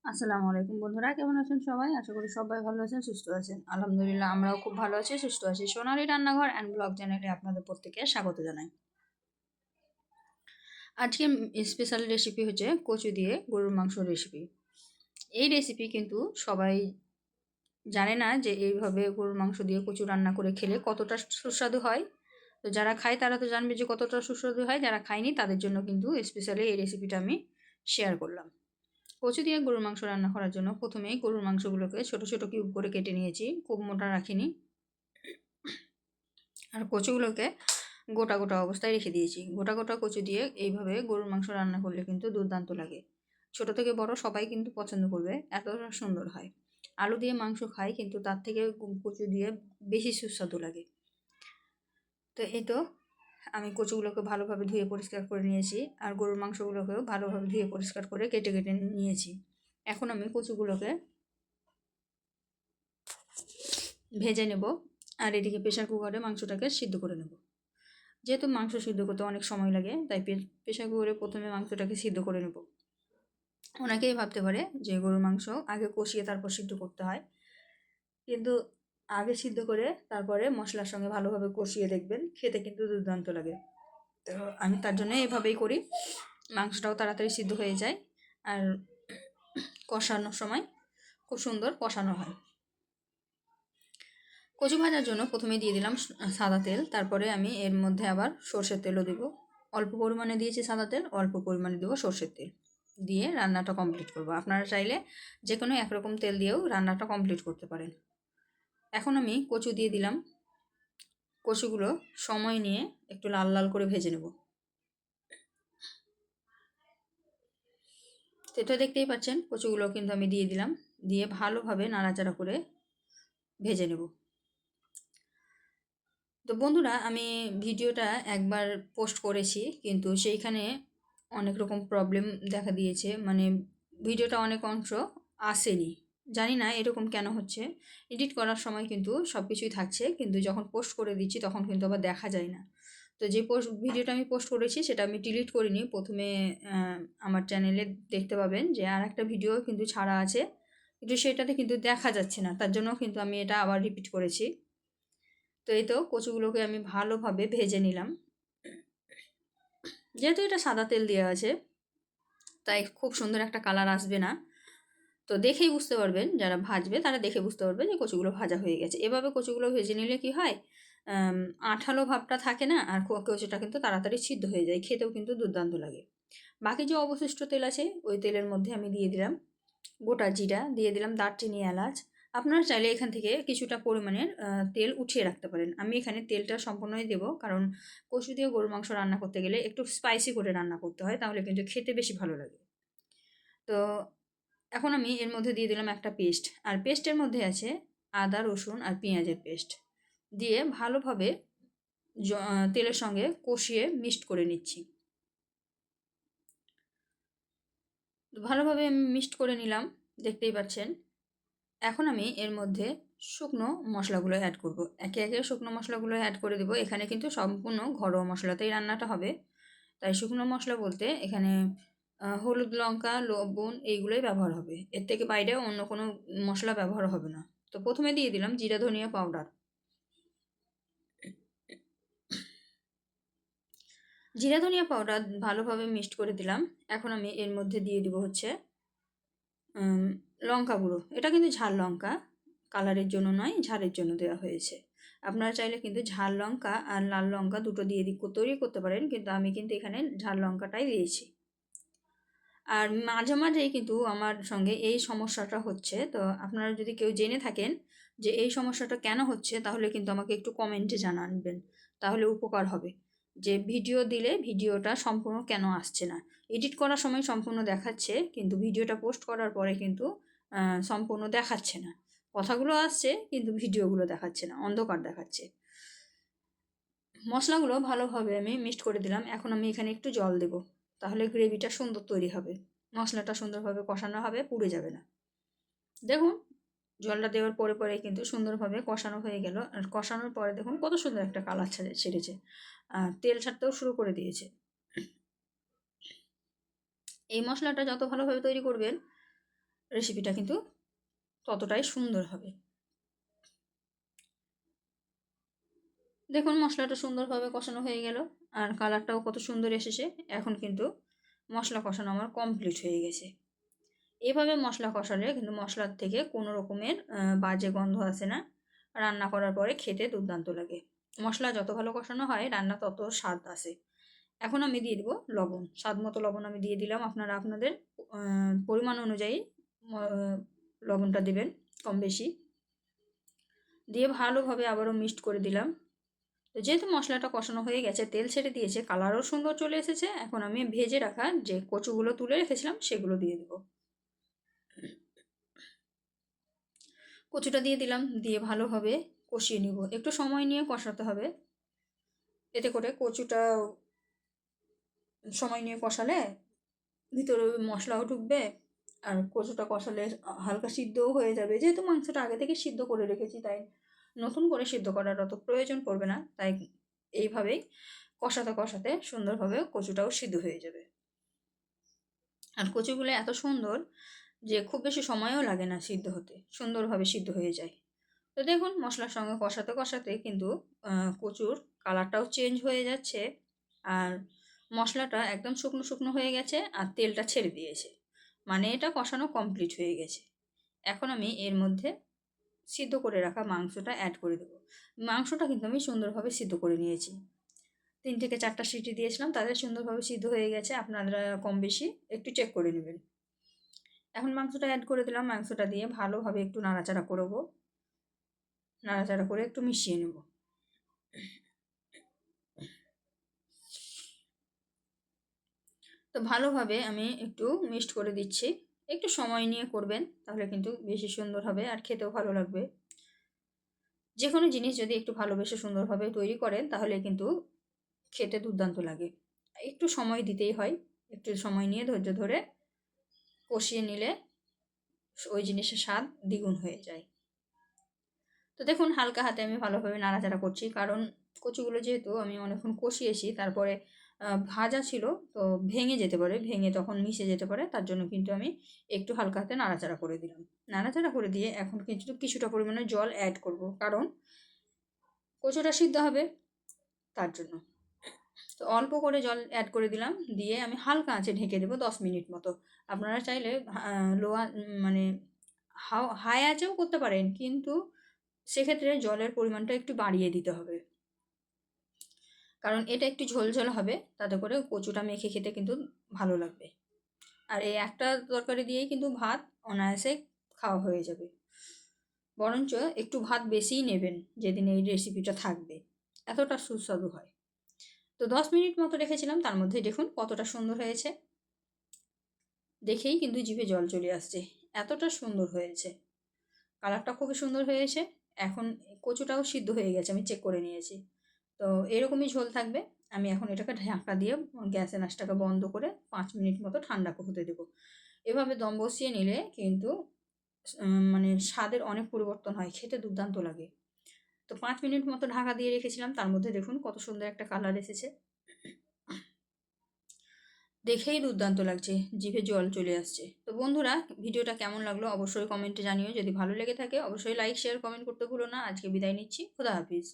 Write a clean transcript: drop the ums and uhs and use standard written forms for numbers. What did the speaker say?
আসসালামু আলাইকুম বন্ধুরা, কেমন আছেন সবাই? আশা করি সবাই ভালো আছেন, সুস্থ আছেন। আলহামদুলিল্লাহ আমরাও খুব ভালো আছি, সুস্থ আছি। সোনালী রান্নাঘর অ্যান্ড ব্লগ চ্যানেলে আপনাদের প্রত্যেককে স্বাগত জানাই। আজকে স্পেশাল রেসিপি হচ্ছে কচু দিয়ে গরুর মাংস রেসিপি। এই রেসিপি কিন্তু সবাই জানে না যে এইভাবে গরুর মাংস দিয়ে কচু রান্না করে খেলে কতটা সুস্বাদু হয়। তো যারা খায় তারা তো জানবে যে কতটা সুস্বাদু হয়, যারা খায়নি তাদের জন্য কিন্তু স্পেশালি এই রেসিপিটা আমি শেয়ার করলাম। কচু দিয়ে গরুর মাংস রান্না করার জন্য প্রথমেই গরুর মাংসগুলোকে ছোট ছোট কিউব করে কেটে নিয়েছি, খুব মোটা রাখিনি। আর কচুগুলোকে গোটা গোটা অবস্থায় রেখে দিয়েছি। গোটা গোটা কচু দিয়ে এইভাবে গরুর মাংস রান্না করলে কিন্তু দুর্দান্ত লাগে। ছোট থেকে বড় সবাই কিন্তু পছন্দ করবে, এতটা সুন্দর হয়। আলু দিয়ে মাংস খাই কিন্তু তার থেকে কচু দিয়ে বেশি সুস্বাদু লাগে। তো এই তো আমি কচুগুলোকে ভালোভাবে ধুয়ে পরিষ্কার করে নিয়েছি, আর গরুর মাংসগুলোকেও ভালোভাবে ধুয়ে পরিষ্কার করে কেটে কেটে নিয়েছি। এখন আমি কচুগুলোকে ভেজে নেব, আর এদিকে প্রেশার কুকারে মাংসটাকে সিদ্ধ করে নেব। যেহেতু মাংস সিদ্ধ করতে অনেক সময় লাগে, তাই প্রেশার কুকারে প্রথমে মাংসটাকে সিদ্ধ করে নেব। অনেকেই ভাবতে পারে যে গরুর মাংস আগে কষিয়ে তারপর সিদ্ধ করতে হয়, কিন্তু আগে সিদ্ধ করে তারপরে মশলার সঙ্গে ভালোভাবে কষিয়ে দেখবেন, খেতে কিন্তু দুর্দান্ত লাগে। তো আমি তার জন্য এভাবেই করি, মাংসটাও তাড়াতাড়ি সিদ্ধ হয়ে যায়, আর কষানোর সময় খুব সুন্দর কষানো হয়। কচু ভাজার জন্য প্রথমে দিয়ে দিলাম সাদা তেল, তারপরে আমি এর মধ্যে আবার সর্ষের তেলও দেবো। অল্প পরিমাণে দিয়েছি সাদা তেল, অল্প পরিমাণে দেবো সর্ষের তেল, দিয়ে রান্নাটা কমপ্লিট করব। আপনারা চাইলে যে কোনো একরকম তেল দিয়েও রান্নাটা কমপ্লিট করতে পারেন। এখন আমি কচু দিয়ে দিলাম। কচুগুলো সময় নিয়ে একটু লাল লাল করে ভেজে নেব। তো দেখতেই পাচ্ছেন কচুগুলো কিন্তু আমি দিয়ে দিলাম, দিয়ে ভালোভাবে নাড়াচাড়া করে ভেজে নেব। তো বন্ধুরা, আমি ভিডিওটা একবার পোস্ট করেছি, কিন্তু সেইখানে অনেক রকম প্রবলেম দেখা দিয়েছে, মানে ভিডিওটা অনেক অংশ আসেনি। জানি না এরকম কেন হচ্ছে। এডিট করার সময় কিন্তু সব কিছুই থাকছে, কিন্তু যখন পোস্ট করে দিচ্ছি তখন কিন্তু আবার দেখা যায় না। তো যে ভিডিওটা আমি পোস্ট করেছি সেটা আমি ডিলিট করিনি। প্রথমে আমার চ্যানেলে দেখতে পাবেন যে আর একটা ভিডিও কিন্তু ছাড়া আছে, কিন্তু সেটাতে কিন্তু দেখা যাচ্ছে না, তার জন্য কিন্তু আমি এটা আবার রিপিট করেছি। তো এই তো কচুগুলোকে আমি ভালোভাবে ভেজে নিলাম। যেহেতু এটা সাদা তেল দেওয়া আছে, তাই খুব সুন্দর একটা কালার আসবে না। তো দেখেই বুঝতে পারবেন, যারা ভাজবে তারা দেখে বুঝতে পারবে যে কচুগুলো ভাজা হয়ে গেছে। এভাবে কচুগুলো ভেজে নিলে কি হয়, আঠালো ভাবটা থাকে না, আর কচুটা কিন্তু তাড়াতাড়ি সিদ্ধ হয়ে যায়, খেতেও কিন্তু দুর্দান্ত লাগে। বাকি যে অবশিষ্ট তেল আছে ওই তেলের মধ্যে আমি দিয়ে দিলাম গোটা জিরা, দিয়ে দিলাম দারচিনি, এলাচ। আপনারা চাইলে এখান থেকে কিছুটা পরিমাণের তেল উঠিয়ে রাখতে পারেন। আমি এখানে তেলটা সম্পূর্ণই দেবো, কারণ কচু দিয়ে গরুর মাংস রান্না করতে গেলে একটু স্পাইসি করে রান্না করতে হয়, তাহলে কিন্তু খেতে বেশি ভালো লাগে। তো এখন আমি এর মধ্যে দিয়ে দিলাম একটা পেস্ট, আর পেস্টের মধ্যে আছে আদা, রসুন আর পেঁয়াজের পেস্ট, দিয়ে ভালোভাবে তেলের সঙ্গে কষিয়ে মিক্সড করে নিচ্ছি। ভালোভাবে আমি মিক্সড করে নিলাম, দেখতেই পাচ্ছেন। এখন আমি এর মধ্যে শুকনো মশলাগুলো অ্যাড করব। একে একে শুকনো মশলাগুলো অ্যাড করে দেবো। এখানে কিন্তু সম্পূর্ণ ঘরোয়া মশলাতেই রান্নাটা হবে, তাই শুকনো মশলা বলতে এখানে হলুদ, লঙ্কা, লবণ এইগুলোই ব্যবহার হবে। এর থেকে বাইরে অন্য কোনো মশলা ব্যবহার হবে না। তো প্রথমে দিয়ে দিলাম জিরা ধনিয়া পাউডার। জিরা ধনিয়া পাউডার ভালোভাবে মিক্সড করে দিলাম। এখন আমি এর মধ্যে দিয়ে দিব হচ্ছে লঙ্কা গুঁড়ো। এটা কিন্তু ঝাল লঙ্কা, কালারের জন্য নয়, ঝালের জন্য দেওয়া হয়েছে। আপনারা চাইলে কিন্তু ঝাল লঙ্কা আর লাল লঙ্কা দুটো দিয়ে তৈরি করতে পারেন, কিন্তু আমি কিন্তু এখানে ঝাল লঙ্কাটাই দিয়েছি। আর মাঝে মাঝেই কিন্তু আমার সঙ্গে এই সমস্যাটা হচ্ছে, তো আপনারা যদি কেউ জেনে থাকেন যে এই সমস্যাটা কেন হচ্ছে, তাহলে কিন্তু আমাকে একটু কমেন্টে জানাবেন, তাহলে উপকার হবে। যে ভিডিও দিলে ভিডিওটা সম্পূর্ণ কেন আসছে না। এডিট করার সময় সম্পূর্ণ দেখাচ্ছে, কিন্তু ভিডিওটা পোস্ট করার পরে কিন্তু সম্পূর্ণ দেখাচ্ছে না। কথাগুলো আসছে কিন্তু ভিডিওগুলো দেখাচ্ছে না, অন্ধকার দেখাচ্ছে। মশলাগুলো ভালোভাবে আমি মিক্সড করে দিলাম। এখন আমি এখানে একটু জল দেব, তাহলে গ্রেভিটা সুন্দর তৈরি হবে, মশলাটা সুন্দরভাবে কষানো হবে, পুড়ে যাবে না। দেখুন, জলটা দেওয়ার পরে পরে কিন্তু সুন্দরভাবে কষানো হয়ে গেল, আর কষানোর পরে দেখুন কত সুন্দর একটা কালার ছেড়েছে, আর তেল ছাড়তেও শুরু করে দিয়েছে। এই মশলাটা যত ভালোভাবে তৈরি করবেন, রেসিপিটা কিন্তু ততটাই সুন্দর হবে। দেখুন মশলাটা সুন্দরভাবে কষানো হয়ে গেল, আর কালারটাও কত সুন্দর এসেছে। এখন কিন্তু মশলা কষানো আমার কমপ্লিট হয়ে গেছে। এভাবে মশলা কষালে কিন্তু মশলার থেকে কোনো রকমের বাজে গন্ধ আসে না। রান্না করার পরে খেতে দুর্দান্ত লাগে। মশলা যত ভালো কষানো হয় রান্না তত স্বাদ আসে। এখন আমি দিয়ে দিব লবণ, স্বাদ মতো লবণ আমি দিয়ে দিলাম। আপনারা আপনাদের পরিমাণ অনুযায়ী লবণটা দেবেন, কম বেশি দিয়ে ভালোভাবে আবারও মিক্সড করে দিলাম। তো যেহেতু মশলাটা কষানো হয়ে গেছে, তেল ছেড়ে দিয়েছে, কালারও সুন্দর চলে এসেছে, এখন আমি ভেজে রাখা যে কচুগুলো তুলে রেখেছিলাম সেগুলো দিয়ে দেবো। কচুটা দিয়ে দিলাম, দিয়ে ভালোভাবে কষিয়ে নিব। একটু সময় নিয়ে কষাতে হবে, এতে করে কচুটা সময় নিয়ে কষালে ভিতরে মশলাও ঢুকবে, আর কচুটা কষালে হালকা সিদ্ধও হয়ে যাবে। যেহেতু মাংসটা আগে থেকে সিদ্ধ করে রেখেছি, তাই নতুন করে সিদ্ধ করার অত প্রয়োজন পড়বে না। তাই এইভাবেই কষাতে কষাতে সুন্দরভাবে কচুটাও সিদ্ধ হয়ে যাবে। আর কচুগুলো এত সুন্দর যে খুব বেশি সময়ও লাগে না সিদ্ধ হতে, সুন্দরভাবে সিদ্ধ হয়ে যায়। তো দেখুন মশলার সঙ্গে কষাতে কষাতে কিন্তু কচুর কালারটাও চেঞ্জ হয়ে যাচ্ছে, আর মশলাটা একদম শুকনো শুকনো হয়ে গেছে, আর তেলটা ছেড়ে দিয়েছে, মানে এটা কষানো কমপ্লিট হয়ে গেছে। এখন আমি এর মধ্যে সিদ্ধ করে রাখা মাংসটা অ্যাড করে দেবো। মাংসটা কিন্তু আমি সুন্দরভাবে সিদ্ধ করে নিয়েছি, 3 থেকে 4টা সিটি দিয়েছিলাম, তাদের সুন্দরভাবে সিদ্ধ হয়ে গেছে। আপনারা কম বেশি একটু চেক করে নেবেন। এখন মাংসটা অ্যাড করে দিলাম, মাংসটা দিয়ে ভালোভাবে একটু নাড়াচাড়া করবো, নাড়াচাড়া করে একটু মিশিয়ে নেব। তো ভালোভাবে আমি একটু মিক্সড করে দিচ্ছি, একটু সময় নিয়ে করবেন, তাহলে কিন্তু বেশি সুন্দর হবে আর খেতেও ভালো লাগবে। যে কোনো জিনিস যদি একটু ভালোবেসে সুন্দরভাবে তৈরি করেন তাহলে কিন্তু খেতে দুর্দান্ত লাগে। একটু সময় দিতেই হয়, একটু সময় নিয়ে ধৈর্য ধরে কষিয়ে নিলে ওই জিনিসের স্বাদ দ্বিগুণ হয়ে যায়। তো দেখুন হালকা হাতে আমি ভালোভাবে নাড়াচাড়া করছি, কারণ কচুগুলো যেহেতু আমি অনেকক্ষণ কষিয়েছি, তারপরে ভাজা ছিল, তো ভেঙে যেতে পারে, ভেঙে তখন মিশে যেতে পারে, তার জন্য কিন্তু আমি একটু হালকা হাতে নাড়াচাড়া করে দিলাম। নাড়াচাড়া করে দিয়ে এখন কিন্তু কিছুটা পরিমাণে জল অ্যাড করব, কারণ কচুটা সিদ্ধ হবে, তার জন্য। তো অল্প করে জল অ্যাড করে দিলাম, দিয়ে আমি হালকা আঁচে ঢেকে দেবো 10 মিনিট মতো। আপনারা চাইলে লো মানে হাই আঁচেও করতে পারেন, কিন্তু সেক্ষেত্রে জলের পরিমাণটা একটু বাড়িয়ে দিতে হবে, কারণ এটা একটু ঝোলঝোল হবে, তাতে করে কচুটা মেখে খেতে কিন্তু ভালো লাগবে। আর এই একটা তরকারি দিয়েই কিন্তু ভাত অনায়াসে খাওয়া হয়ে যাবে। বরঞ্চ একটু ভাত বেশিই নেবেন যেদিন এই রেসিপিটা থাকবে, এতটা সুস্বাদু হয়। তো 10 মিনিট মতো রেখেছিলাম, তার মধ্যে দেখুন কতটা সুন্দর হয়েছে, দেখেই কিন্তু জিভে জল চলে আসছে, এতটা সুন্দর হয়েছে। কালারটা খুবই সুন্দর হয়েছে। এখন কচুটাও সিদ্ধ হয়ে গেছে, আমি চেক করে নিয়েছি। তো এরকমই ঝোল থাকবে। আমি এখন এটাকে ঢাকা দিয়ে গ্যাসের আঁচটাকে বন্ধ করে 5 মিনিট মতো ঠান্ডা হতে দেবো। এভাবে দম বসিয়ে নিলে কিন্তু মানে স্বাদের অনেক পরিবর্তন হয়, খেতে দুর্দান্ত লাগে। তো 5 মিনিট মতো ঢাকা দিয়ে রেখেছিলাম, তার মধ্যে দেখুন কত সুন্দর একটা কালার এসেছে, দেখেই দুর্দান্ত লাগছে, জিভে জল চলে আসছে। তো বন্ধুরা ভিডিওটা কেমন লাগলো অবশ্যই কমেন্টে জানিও। যদি ভালো লেগে থাকে অবশ্যই লাইক শেয়ার কমেন্ট করতে ভুলো না। আজকে বিদায় নিচ্ছি, খোদা হাফিজ।